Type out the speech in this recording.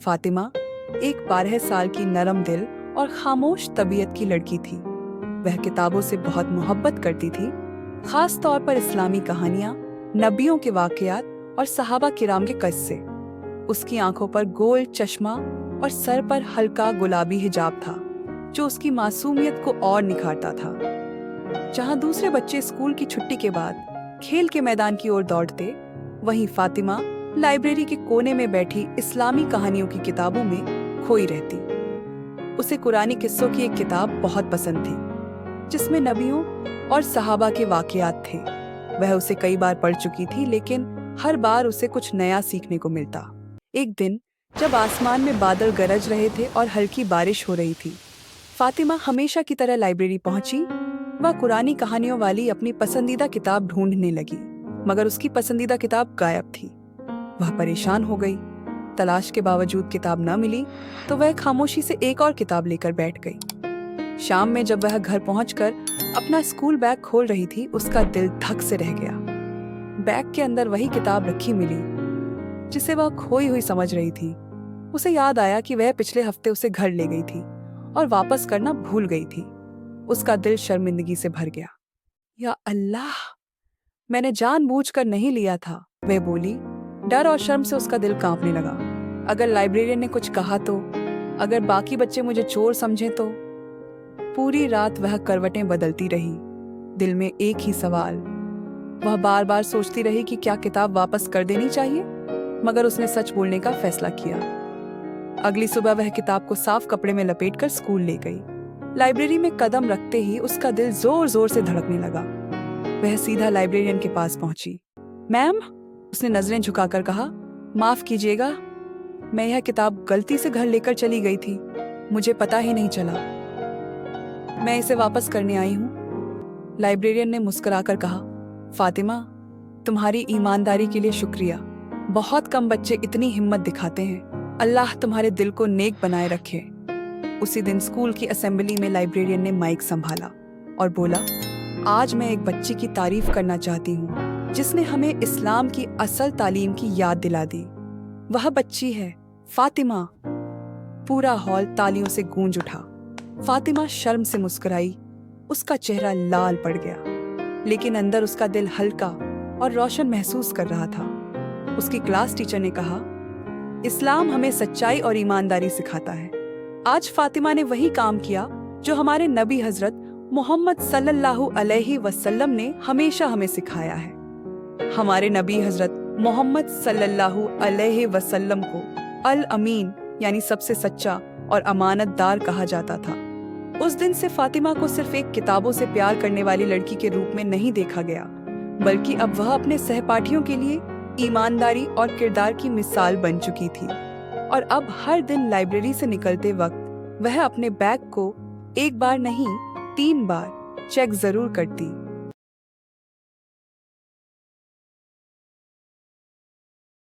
फातिमा एक 12 साल की नरम दिल और खामोश तबीयत की लड़की थी। वह किताबों से बहुत मोहब्बत करती थी, खास तौर पर इस्लामी कहानियां, नबियों के वाकयात और सहाबा किराम के किस्से। उसकी आंखों पर गोल चश्मा और सर पर हल्का गुलाबी हिजाब था, जो उसकी मासूमियत को और निखारता था। जहां दूसरे बच्चे स्कूल की छुट्टी के बाद खेल के मैदान की ओर दौड़ते, वहीं फातिमा लाइब्रेरी के कोने में बैठी इस्लामी कहानियों की किताबों में खोई रहती। उसे कुरानी किस्सों की एक किताब बहुत पसंद थी, जिसमें नबियों और सहाबा के वाकयात थे। वह उसे कई बार पढ़ चुकी थी, लेकिन हर बार उसे कुछ नया सीखने को मिलता। एक दिन जब आसमान में बादल गरज रहे थे और हल्की बारिश हो रही थी, फातिमा हमेशा की तरह लाइब्रेरी पहुंची। वह कुरानी कहानियों वाली अपनी पसंदीदा किताब ढूंढने लगी, मगर उसकी पसंदीदा किताब गायब थी। वह परेशान हो गई। तलाश के बावजूद किताब न मिली तो वह खामोशी से एक और किताब लेकर बैठ गई। शाम में जब वह घर पहुंचकर अपना स्कूल बैग खोल रही थी, उसका दिल धक से रह गया। बैग के अंदर वही किताब रखी मिली जिसे वह खोई हुई समझ रही थी। उसे याद आया कि वह पिछले हफ्ते उसे घर ले गई थी और वापस करना भूल गई थी। उसका दिल शर्मिंदगी से भर गया। या अल्लाह, मैंने जानबूझकर नहीं लिया था, वह बोली। डर और शर्म से उसका दिल कांपने लगा। अगर लाइब्रेरियन ने कुछ कहा तो, अगर बाकी बच्चे मुझे चोर समझें तो। पूरी रात वह करवटें बदलती रही, दिल में एक ही सवाल। वह बार बार सोचती रही कि क्या किताब वापस कर देनी चाहिए, मगर उसने सच बोलने का फैसला किया। अगली सुबह वह किताब को साफ कपड़े में लपेटकर स्कूल ले गई। लाइब्रेरी में कदम रखते ही उसका दिल जोर जोर से धड़कने लगा। वह सीधा लाइब्रेरियन के पास पहुंची। मैम, उसने नजरें झुकाकर कहा, माफ कीजिएगा, मैं यह किताब गलती से घर लेकर चली गई थी, मुझे पता ही नहीं चला। मैं इसे वापस करने आई हूँ। लाइब्रेरियन ने मुस्कुराकर कहा, फातिमा, तुम्हारी ईमानदारी के लिए शुक्रिया। बहुत कम बच्चे इतनी हिम्मत दिखाते हैं। अल्लाह तुम्हारे दिल को नेक बनाए रखे। उसी दिन स्कूल की असेंबली में लाइब्रेरियन ने माइक संभाला और बोला, आज मैं एक बच्ची की तारीफ करना चाहती हूँ जिसने हमें इस्लाम की असल तालीम की याद दिला दी। वह बच्ची है फातिमा। पूरा हॉल तालियों से गूंज उठा। फातिमा शर्म से मुस्कुराई। उसका चेहरा लाल पड़ गया, लेकिन अंदर उसका दिल हल्का और रोशन महसूस कर रहा था। उसकी क्लास टीचर ने कहा, इस्लाम हमें सच्चाई और ईमानदारी सिखाता है। आज फातिमा ने वही काम किया जो हमारे नबी हजरत मोहम्मद सल्लल्लाहु अलैहि वसल्लम ने हमेशा हमें सिखाया है। हमारे नबी हजरत मोहम्मद सल्लल्लाहु अलैहि वसल्लम को अल अमीन यानी सबसे सच्चा और अमानतदार कहा जाता था। उस दिन से फातिमा को सिर्फ एक किताबों से प्यार करने वाली लड़की के रूप में नहीं देखा गया, बल्कि अब वह अपने सहपाठियों के लिए ईमानदारी और किरदार की मिसाल बन चुकी थी। और अब हर दिन लाइब्रेरी से निकलते वक्त वह अपने बैग को एक बार नहीं 3 बार चेक जरूर करती।